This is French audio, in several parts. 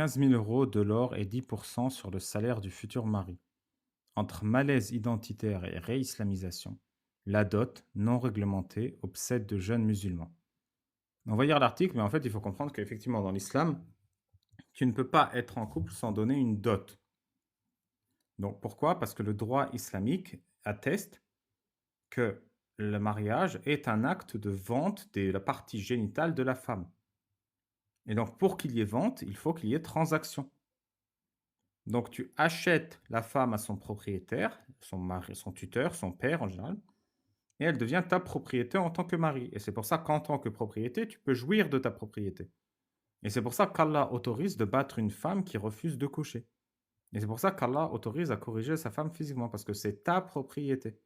15 000 euros de l'or et 10% sur le salaire du futur mari. Entre malaise identitaire et réislamisation, la dot, non réglementée, obsède de jeunes musulmans. On va lire l'article, mais en fait, il faut comprendre qu'effectivement, dans l'islam, tu ne peux pas être en couple sans donner une dot. Donc pourquoi? Parce que le droit islamique atteste que le mariage est un acte de vente de la partie génitale de la femme. Et donc pour qu'il y ait vente, il faut qu'il y ait transaction. Donc tu achètes la femme à son propriétaire, son mari, son tuteur, son père en général, et elle devient ta propriété en tant que mari. Et c'est pour ça qu'en tant que propriété, tu peux jouir de ta propriété. Et c'est pour ça qu'Allah autorise de battre une femme qui refuse de coucher. Et c'est pour ça qu'Allah autorise à corriger sa femme physiquement, parce que c'est ta propriété.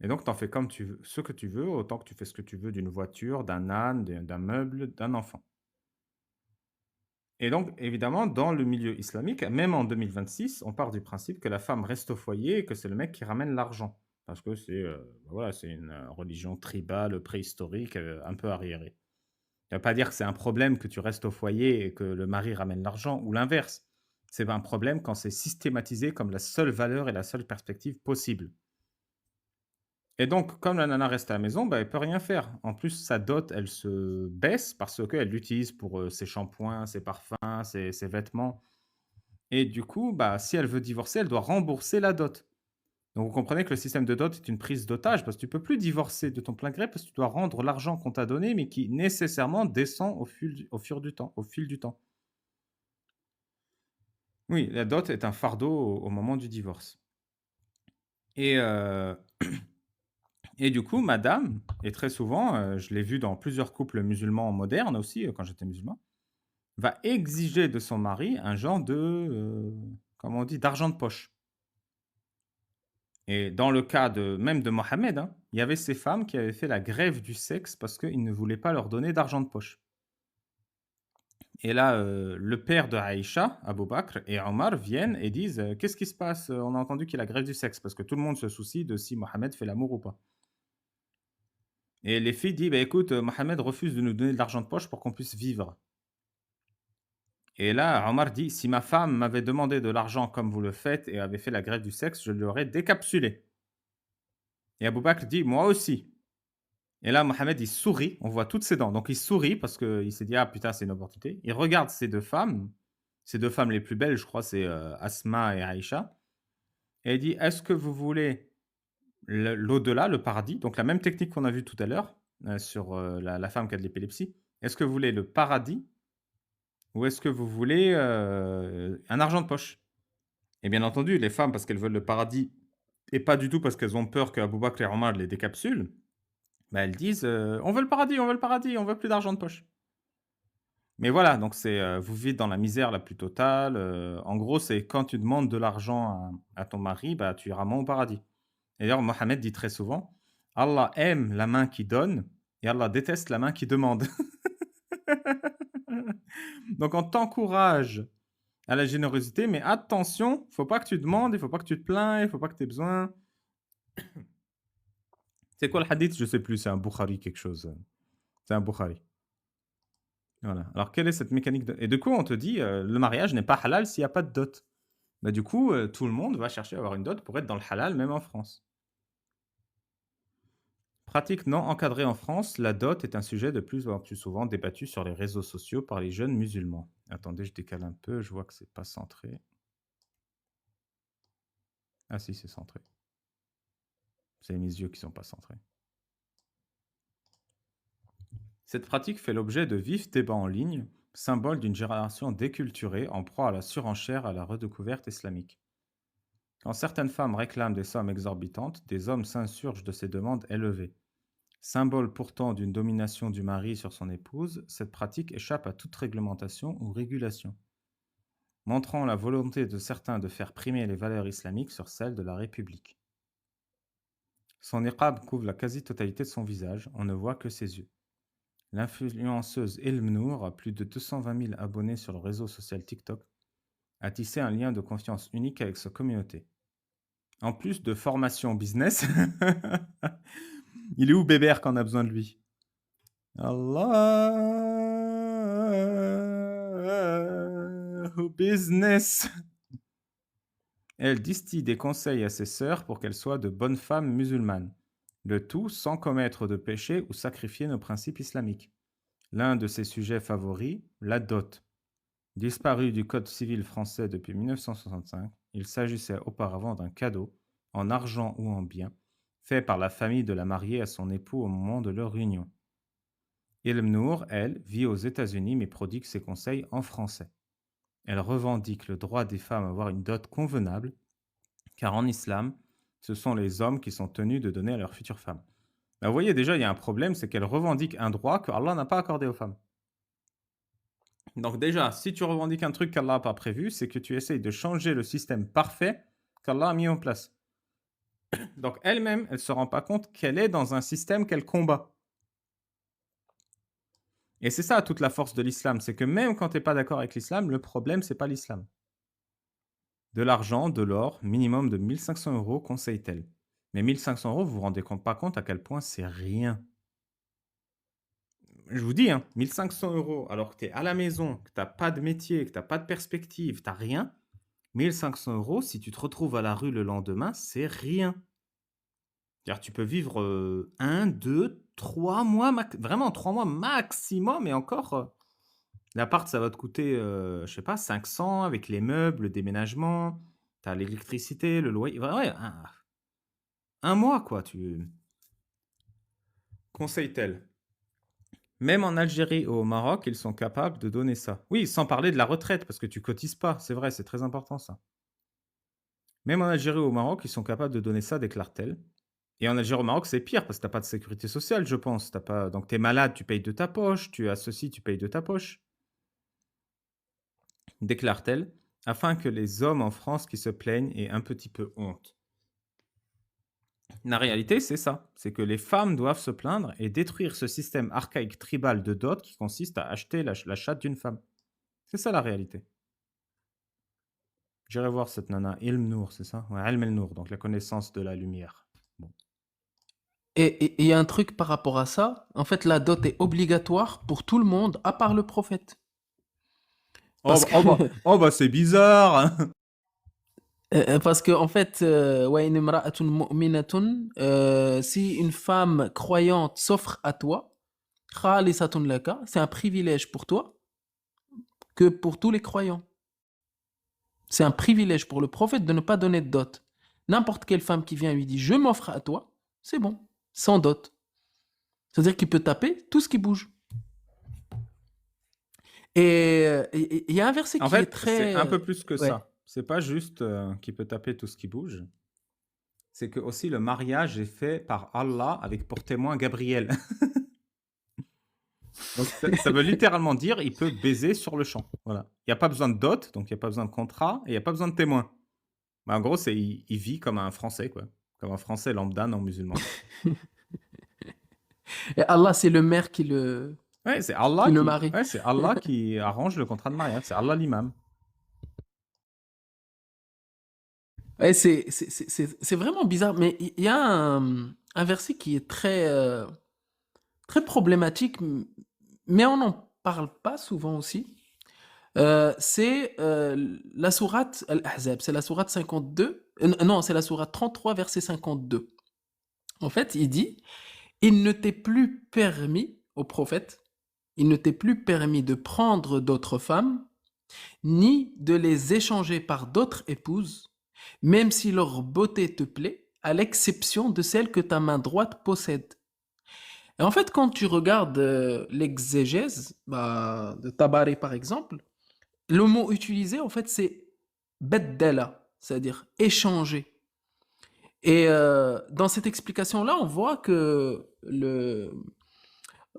Et donc, tu en fais comme tu veux, ce que tu veux, autant que tu fais ce que tu veux d'une voiture, d'un âne, d'un meuble, d'un enfant. Et donc, évidemment, dans le milieu islamique, même en 2026, on part du principe que la femme reste au foyer et que c'est le mec qui ramène l'argent. Parce que voilà, c'est une religion tribale, préhistorique, un peu arriérée. Ça ne veut pas dire que c'est un problème que tu restes au foyer et que le mari ramène l'argent, ou l'inverse. C'est un problème quand c'est systématisé comme la seule valeur et la seule perspective possible. Et donc, comme la nana reste à la maison, bah, elle peut rien faire. En plus, sa dot, elle se baisse parce qu'elle l'utilise pour ses shampoings, ses parfums, ses vêtements. Et du coup, bah, si elle veut divorcer, elle doit rembourser la dot. Donc, vous comprenez que le système de dot est une prise d'otage parce que tu peux plus divorcer de ton plein gré parce que tu dois rendre l'argent qu'on t'a donné, mais qui nécessairement descend au fil du temps. Oui, la dot est un fardeau au moment du divorce. Et, et du coup, madame, et très souvent, je l'ai vu dans plusieurs couples musulmans modernes aussi, quand j'étais musulman, va exiger de son mari un genre de, comment on dit? D'argent de poche. Et dans le cas de même de Mohammed, hein, il y avait ces femmes qui avaient fait la grève du sexe parce qu'ils ne voulaient pas leur donner d'argent de poche. Et là, le père de Aïcha, Abou Bakr et Omar viennent et disent, «Qu'est-ce qui se passe? On a entendu qu'il y a la grève du sexe», parce que tout le monde se soucie de si Mohammed fait l'amour ou pas. Et les filles disent: «Bah, écoute, Mohammed refuse de nous donner de l'argent de poche pour qu'on puisse vivre». Et là, Omar dit: «Si ma femme m'avait demandé de l'argent comme vous le faites et avait fait la grève du sexe, je l'aurais décapsulée». Et Abou Bakr dit: «Moi aussi». Et là, Mohamed, il sourit, on voit toutes ses dents. Donc il sourit parce qu'il s'est dit: «Ah putain, c'est une opportunité». Il regarde ces 2 femmes les plus belles, je crois, c'est, Asma et Aïcha, et il dit: «Est-ce que vous voulez l'au-delà, le paradis?» Donc la même technique qu'on a vue tout à l'heure, sur, la femme qui a de l'épilepsie. «Est-ce que vous voulez le paradis ou est-ce que vous voulez, un argent de poche?» Et bien entendu, les femmes, parce qu'elles veulent le paradis et pas du tout parce qu'elles ont peur qu'Abou Bakr et Omar les décapsulent, bah, elles disent, «On veut le paradis, on veut le paradis, on veut plus d'argent de poche». Mais voilà, donc c'est, vous vivez dans la misère la plus totale, en gros, c'est quand tu demandes de l'argent à ton mari, bah, tu iras moins au paradis. Et d'ailleurs, Mohammed dit très souvent: «Allah aime la main qui donne et Allah déteste la main qui demande». Donc on t'encourage à la générosité, mais attention, faut pas que tu demandes, il faut pas que tu te plains, il faut pas que tu aies besoin. C'est quoi le hadith? Je sais plus, c'est un Bukhari quelque chose, c'est un Bukhari. Voilà. Alors quelle est cette mécanique de et du coup, on te dit, le mariage n'est pas halal s'il y a pas de dot. Bah, du coup, tout le monde va chercher à avoir une dot pour être dans le halal, même en France. Pratique non encadrée en France, la dot est un sujet de plus en plus souvent débattu sur les réseaux sociaux par les jeunes musulmans. Attendez, je décale un peu, je vois que c'est pas centré. Ah si, c'est centré. C'est mes yeux qui sont pas centrés. Cette pratique fait l'objet de vifs débats en ligne, symbole d'une génération déculturée en proie à la surenchère à la redécouverte islamique. Quand certaines femmes réclament des sommes exorbitantes, des hommes s'insurgent de ces demandes élevées. Symbole pourtant d'une domination du mari sur son épouse, cette pratique échappe à toute réglementation ou régulation, montrant la volonté de certains de faire primer les valeurs islamiques sur celles de la République. Son niqab couvre la quasi-totalité de son visage, on ne voit que ses yeux. L'influenceuse Ilm a plus de 220 000 abonnés sur le réseau social TikTok, a tissé un lien de confiance unique avec sa communauté. En plus de formation business, il est où Bébert quand on a besoin de lui? Allah Business. Elle distille des conseils à ses sœurs pour qu'elles soient de bonnes femmes musulmanes. Le tout sans commettre de péché ou sacrifier nos principes islamiques. L'un de ses sujets favoris, la dot. Disparu du Code civil français depuis 1965, il s'agissait auparavant d'un cadeau, en argent ou en biens, fait par la famille de la mariée à son époux au moment de leur union. Ilm Nour, elle, vit aux États-Unis mais prodigue ses conseils en français. Elle revendique le droit des femmes à avoir une dot convenable, car en islam, ce sont les hommes qui sont tenus de donner à leurs futures femmes. Ben, vous voyez, déjà, il y a un problème, c'est qu'elle revendique un droit que Allah n'a pas accordé aux femmes. Donc déjà, si tu revendiques un truc qu'Allah n'a pas prévu, c'est que tu essayes de changer le système parfait qu'Allah a mis en place. Donc elle-même, elle ne se rend pas compte qu'elle est dans un système qu'elle combat. Et c'est ça toute la force de l'islam, c'est que même quand tu n'es pas d'accord avec l'islam, le problème, c'est pas l'islam. De l'argent, de l'or, minimum de 1500 euros, conseille-t-elle. Mais 1500 euros, vous vous rendez pas compte à quel point c'est rien. Je vous dis, 1500 euros, alors que tu es à la maison, que tu n'as pas de métier, que tu n'as pas de perspective, tu n'as rien. 1500 euros, si tu te retrouves à la rue le lendemain, c'est rien. Car tu peux vivre 1, 2, 3 mois, vraiment 3 mois maximum, et encore, l'appart, ça va te coûter, je sais pas, 500 avec les meubles, le déménagement, tu as l'électricité, le loyer. Ouais, un mois, quoi. Conseille-t-elle. Même en Algérie ou au Maroc, ils sont capables de donner ça. Oui, sans parler de la retraite, parce que tu cotises pas. C'est vrai, c'est très important ça. Même en Algérie ou au Maroc, ils sont capables de donner ça, déclare-t-elle. Et en Algérie ou au Maroc, c'est pire, parce que tu n'as pas de sécurité sociale, je pense. Donc tu es malade, tu payes de ta poche. Tu as ceci, tu payes de ta poche. Déclare-t-elle, afin que les hommes en France qui se plaignent aient un petit peu honte. La réalité, c'est ça. C'est que les femmes doivent se plaindre et détruire ce système archaïque tribal de dot qui consiste à acheter la chatte d'une femme. C'est ça la réalité. J'irai voir cette nana, Ilm Nour, c'est ça? Ouais, Ilm El Nour, donc la connaissance de la lumière. Bon. Et il y a un truc par rapport à ça. En fait, la dot est obligatoire pour tout le monde, à part le prophète. Parce que, Oh bah c'est bizarre. parce que en fait, wa in imra'atun mu'minatun, si une femme croyante s'offre à toi, khalisatun laka, c'est un privilège pour toi que pour tous les croyants. C'est un privilège pour le prophète de ne pas donner de dot. N'importe quelle femme qui vient lui dit je m'offre à toi, c'est bon, sans dot. C'est-à-dire qu'il peut taper tout ce qui bouge. Et il y a un verset En qui est fait, c'est un très... peu plus que ouais. ça. C'est pas juste qu'il peut taper tout ce qui bouge. C'est que aussi le mariage est fait par Allah avec pour témoin Gabriel. Donc ça veut littéralement dire il peut baiser sur le champ. Voilà. Il n'y a pas besoin de dot, donc il n'y a pas besoin de contrat, et il n'y a pas besoin de témoin. Bah, en gros, il vit comme un Français, quoi. Comme un Français lambda non musulman. Et Allah, c'est le maire qui le, Ouais, c'est qui Allah le qui, marie. ouais, c'est Allah qui arrange le contrat de mariage. C'est Allah l'imam. Ouais, c'est vraiment bizarre, mais il y a un verset qui est très, très problématique, mais on n'en parle pas souvent aussi. C'est la sourate Al-Ahzab, c'est la sourate 52, non, c'est la sourate 33, verset 52. En fait, il dit, il ne t'est plus permis, au prophète, il ne t'est plus permis de prendre d'autres femmes, ni de les échanger par d'autres épouses, même si leur beauté te plaît, à l'exception de celle que ta main droite possède. Et en fait, quand tu regardes l'exégèse de Tabari par exemple, le mot utilisé, en fait, c'est beddela, c'est-à-dire échanger. Et dans cette explication-là, on voit que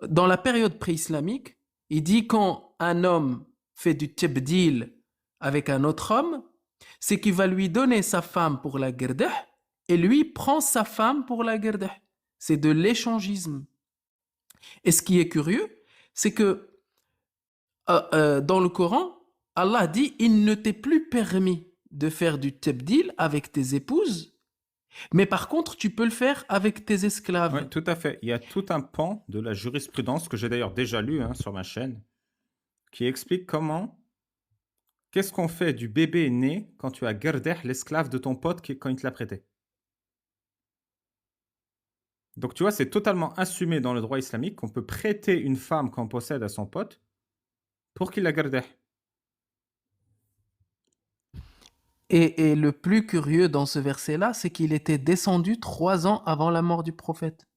dans la période pré-islamique, il dit quand un homme fait du tibdil avec un autre homme, c'est qu'il va lui donner sa femme pour la guerdah et lui prend sa femme pour la guerdah. C'est de l'échangisme. Et ce qui est curieux, c'est que dans le Coran, Allah dit il ne t'est plus permis de faire du tibdil avec tes épouses, mais par contre, tu peux le faire avec tes Oui, esclaves. tout à fait. Il y a tout un pan de la jurisprudence que j'ai d'ailleurs déjà lu sur ma chaîne, qui explique comment Qu'est-ce qu'on fait du bébé né quand tu as gardé l'esclave de ton pote quand il te l'a prêté? Donc tu vois, c'est totalement assumé dans le droit islamique qu'on peut prêter une femme qu'on possède à son pote pour qu'il la garde. Et le plus curieux dans ce verset-là, c'est qu'il était descendu 3 ans avant la mort du prophète.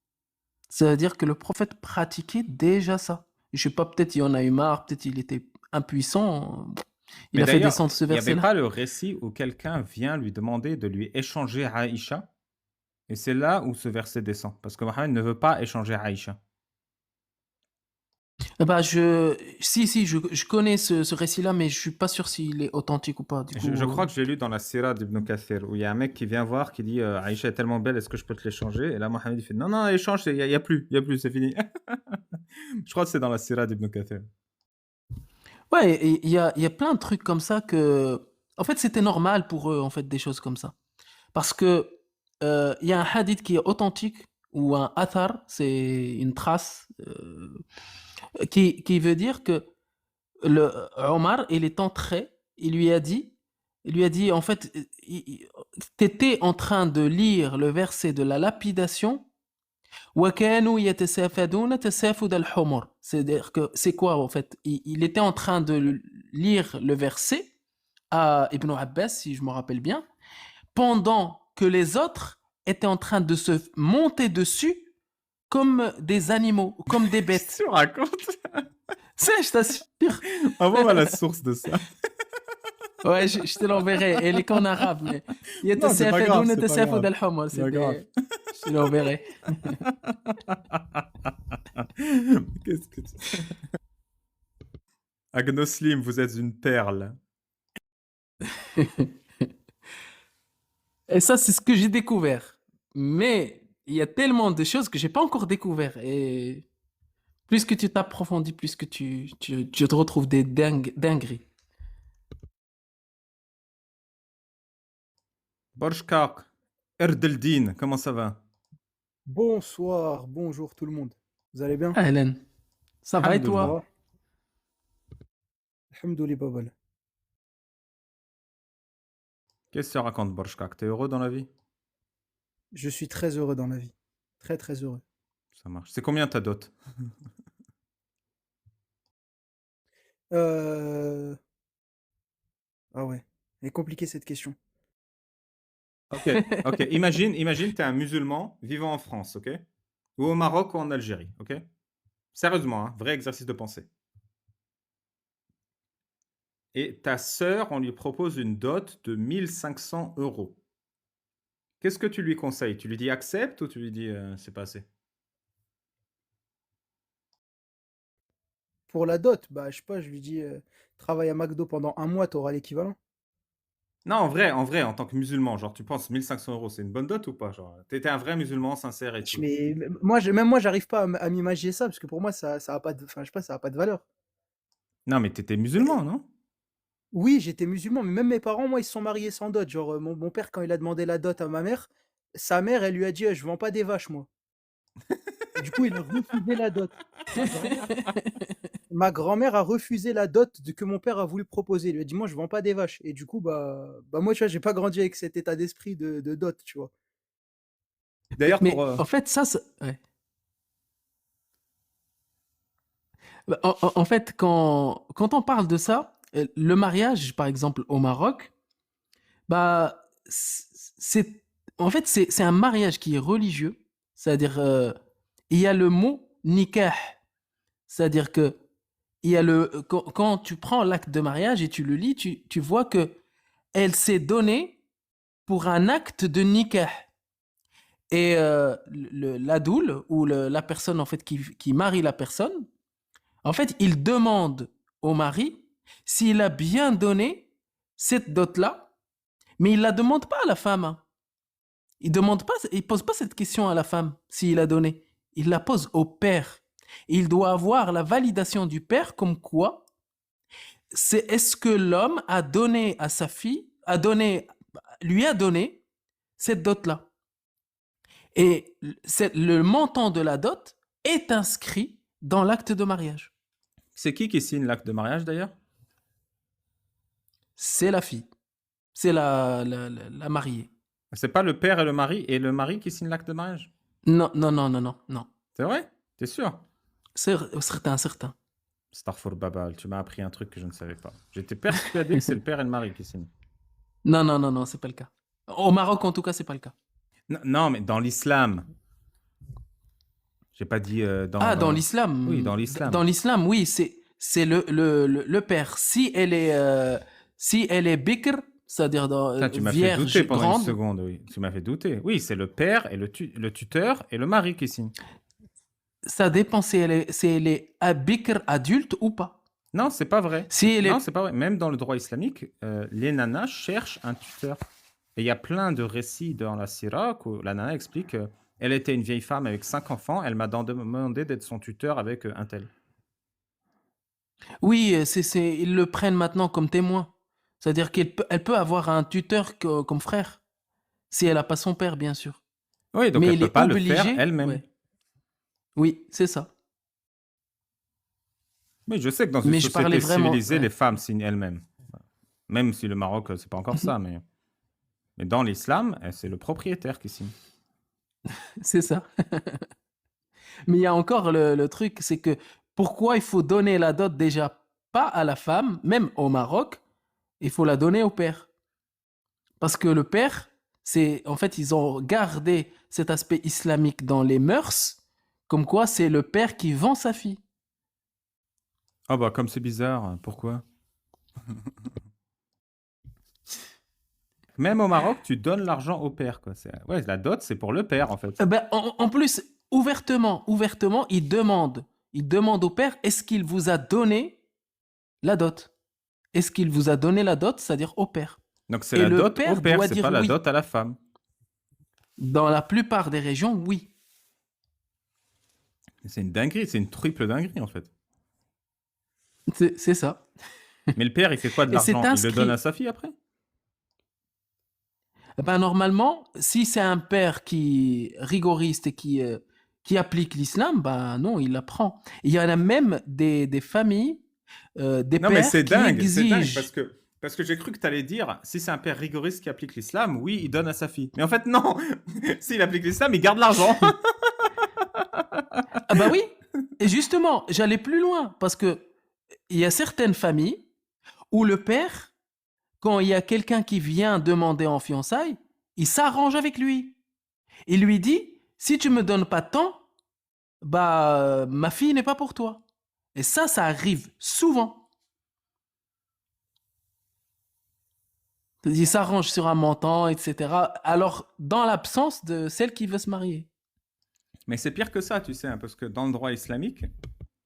Ça veut dire que le prophète pratiquait déjà ça. Je sais pas, peut-être il en a eu marre, peut-être il était impuissant. Il Mais a fait d'ailleurs, descendre ce il n'y avait verset-là. pas le récit où quelqu'un vient lui demander de lui échanger Aïcha? Et c'est là où ce verset descend, parce que Mohammed ne veut pas échanger Aïcha. Bah, si, je connais ce récit-là, mais je suis pas sûr s'il est authentique ou pas. Du Je coup, crois que je l'ai lu dans la Sira d'Ibn Kathir, où il y a un mec qui vient voir, qui dit Aïcha est tellement belle, est-ce que je peux te l'échanger? Et là, Mohammed il fait non, non, échange, il y a plus, c'est fini. Je crois que c'est dans la Sira d'Ibn Kathir. ouais, et il y a plein de trucs comme ça que, en fait, c'était normal pour eux, en fait, des choses comme ça. Parce que il y a un hadith qui est authentique ou un athar, c'est une trace qui veut dire que Omar, il est entré, il lui a dit en fait, t'étais en train de lire le verset de la lapidation. وَكَانُوا يَتَسَافَدُونَ تَسَافُدَ الْحُمُرِ. C'est-à-dire que c'est quoi en fait? Il était en train de lire le verset à Ibn Abbas, si je me rappelle bien, pendant que les autres étaient en train de se monter dessus comme des animaux, comme des Qu'est-ce que bêtes. tu racontes? C'est, je t'assure. Envoie-moi la source de ça. Ouais, je te l'enverrai. Elle est qu'en arabe, mais Non, c'est pas grave, يتسافدون c'est pas تسافد grave. الحمر. C'est pas grave. Je te l'enverrai. Qu'est-ce que tu... Agnoslim, vous êtes une perle. Et ça, c'est ce que j'ai découvert. Mais il y a tellement de choses que j'ai pas encore découvert. Et plus que tu t'approfondis, plus que tu te retrouves des dingueries. Borshkak, Erdeldin, comment ça va? Bonsoir, bonjour tout le monde. Vous allez bien? Ah, Hélène, ça va et Ça Alhamdoulilah. toi? va? Alhamdoulilah, Babal. Qu'est-ce que ça raconte, Borshkak? T'es heureux dans la vie? Je suis très heureux dans la vie. Très très heureux. Ça marche. C'est combien ta dot? Euh... Ah ouais, elle est compliquée cette question. Ok, ok. Imagine, t'es un musulman vivant en France, ok? Ou au Maroc ou en Algérie, ok? Sérieusement, hein, vrai exercice de pensée. Et ta sœur, on lui propose une dot de 1500 euros. Qu'est-ce que tu lui conseilles? Tu lui dis accepte ou tu lui dis c'est pas assez? Pour la dot, bah je sais pas, je lui dis travaille à McDo pendant un mois, t'auras l'équivalent. Non, en vrai, en tant que musulman, genre tu penses 1500 euros, c'est une bonne dot ou pas? Genre, t'es un vrai musulman sincère et tout. Mais moi, même moi, j'arrive pas à m'imaginer ça parce que pour moi, ça a pas de, enfin, je sais pas, ça a pas de valeur. Non, mais t'étais Et- musulman, non? oui, j'étais musulman, mais même mes parents, moi, ils se sont mariés sans dot. Genre, mon père, quand il a demandé la dot à ma mère, sa mère, elle lui a dit, je vends pas des vaches, moi. Et du coup, il a refusé la dot. Ma grand-mère Ma grand-mère a refusé la dot que mon père a voulu proposer. Il lui a dit: «Moi, je vends pas des vaches» et du coup, moi, tu vois, j'ai pas grandi avec cet état d'esprit de dot, tu vois? D'ailleurs, pour... Mais en fait, ouais. Bah, en fait, quand on parle de ça, le mariage, par exemple, au Maroc, bah, c'est, en fait, c'est un mariage qui est religieux. C'est-à-dire, il y a le mot nikah. C'est-à-dire que il y a quand tu prends l'acte de mariage et tu le lis, tu vois que elle s'est donnée pour un acte de nikah. Et l'adoul ou la personne en fait qui marie la personne, en fait, il demande au mari s'il a bien donné cette dot-là, mais il la demande pas à la femme, hein. Il pose pas cette question à la femme s'il a donné. Il la pose au père. Il doit avoir la validation du père comme quoi c'est est-ce que l'homme a donné à sa fille, lui a donné cette dot-là. Et le montant de la dot est inscrit dans l'acte de mariage. C'est qui signe l'acte de mariage d'ailleurs? c'est la fille. C'est la mariée. C'est pas le père et le mari qui signent l'acte de mariage? Non, non, non, non, non, non. C'est vrai? T'es sûr? C'est certain, certain. Starfall Babal, tu m'as appris un truc que je ne savais pas. J'étais persuadé que c'est le père et le mari qui signent. Non, non, non, non, c'est pas le cas. Au Maroc, en tout cas, c'est pas le cas. Non, mais dans l'islam. J'ai pas dit Ah, dans l'islam. Oui, dans l'islam. Dans l'islam, oui, c'est le père. Si elle est bikr, c'est-à-dire Putain, tu m'as fait vierge douter pendant grande, une seconde, oui. Tu m'as fait douter. Oui, c'est le père et le tuteur et le mari qui signent. ça dépend si elle est bikr adulte ou pas. Non, c'est pas vrai. Si elle Non, est... c'est pas vrai. Même dans le droit islamique, les nanas cherchent un tuteur. Et il y a plein de récits dans la Sira où la nana explique elle était une vieille femme avec 5 enfants, elle m'a demandé d'être son tuteur avec un tel. Oui, ils le prennent maintenant comme témoin. C'est-à-dire elle peut avoir un tuteur comme frère, si elle n'a pas son père, bien sûr. Oui, donc Mais elle il peut est pas le obligé. faire elle-même. Ouais. Oui, c'est ça. Mais je sais que dans une Mais je parlais société vraiment, civilisée, ouais. les femmes signent elles-mêmes. Même si le Maroc, c'est pas encore ça, mais dans l'islam, c'est le propriétaire qui signe. C'est ça. Mais il y a encore le truc, c'est que pourquoi il faut donner la dot déjà pas à la femme, même au Maroc, il faut la donner au père. Parce que le père, en fait, ils ont gardé cet aspect islamique dans les mœurs, comme quoi c'est le père qui vend sa fille. Ah bah comme c'est bizarre, pourquoi? Même au Maroc, tu donnes l'argent au père, quoi. Ouais, la dot, c'est pour le père, en fait. Ben, en plus, ouvertement, il demande au père, est-ce qu'il vous a donné la dot? Est-ce qu'il vous a donné la dot, c'est-à-dire au père? Donc c'est Et la le dot au père père, doit c'est dire pas la oui. dot à la femme. Dans la plupart des régions, oui. C'est une dinguerie, c'est une triple dinguerie, en fait. C'est ça. Mais le père, il fait quoi de Et c'est l'argent? Il le inscrit. donne à sa fille après? Ben, normalement, si c'est un père qui rigoriste et qui applique l'islam, ben non, il l'apprend. Il y en a même des familles, des Non, mais pères c'est qui dingue, exigent. parce que j'ai cru que tu allais dire, si c'est un père rigoriste qui applique l'islam, oui, il donne à sa fille. Mais en fait, non. S'il applique l'islam, il garde l'argent. Ah bah oui. Et justement, j'allais plus loin parce que il y a certaines familles où le père, quand il y a quelqu'un qui vient demander en fiançailles, il s'arrange avec lui. Il lui dit, si tu me donnes pas tant, bah ma fille n'est pas pour toi. Et ça arrive souvent. Il s'arrange sur un montant, etc. Alors, dans l'absence de celle qui veut se marier. Mais c'est pire que ça, tu sais, hein, parce que dans le droit islamique,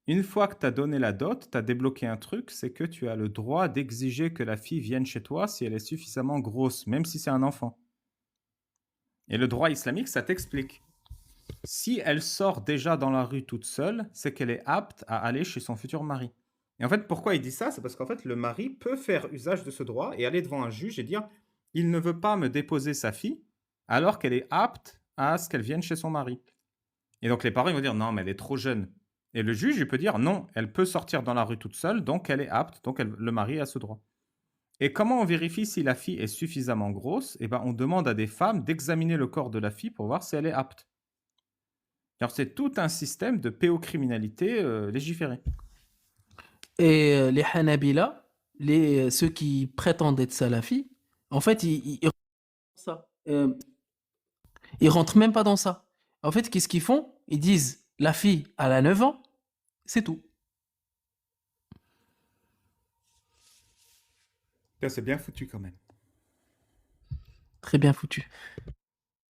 une fois que tu as donné la dot, tu as débloqué un truc, c'est que tu as le droit d'exiger que la fille vienne chez toi si elle est suffisamment grosse, même si c'est un enfant. Et le droit islamique, ça t'explique. Si elle sort déjà dans la rue toute seule, c'est qu'elle est apte à aller chez son futur mari. Et en fait, pourquoi il dit ça? C'est parce qu'en fait, le mari peut faire usage de ce droit et aller devant un juge et dire il ne veut pas me déposer sa fille alors qu'elle est apte à ce qu'elle vienne chez son mari. Et donc les parents ils vont dire non, mais elle est trop jeune. Et le juge il peut dire non, elle peut sortir dans la rue toute seule, donc elle est apte, donc le mari a ce droit. Et comment on vérifie si la fille est suffisamment grosse? Eh ben, on demande à des femmes d'examiner le corps de la fille pour voir si elle est apte. Alors c'est tout un système de pédocriminalité légiféré. Et les Hanabila, ceux qui prétendent être salafis, en fait, ça. Ils rentrent même pas dans ça. En fait, qu'est-ce qu'ils font? Ils disent, la fille, elle a 9 ans, c'est tout. C'est bien foutu quand même. Très bien foutu.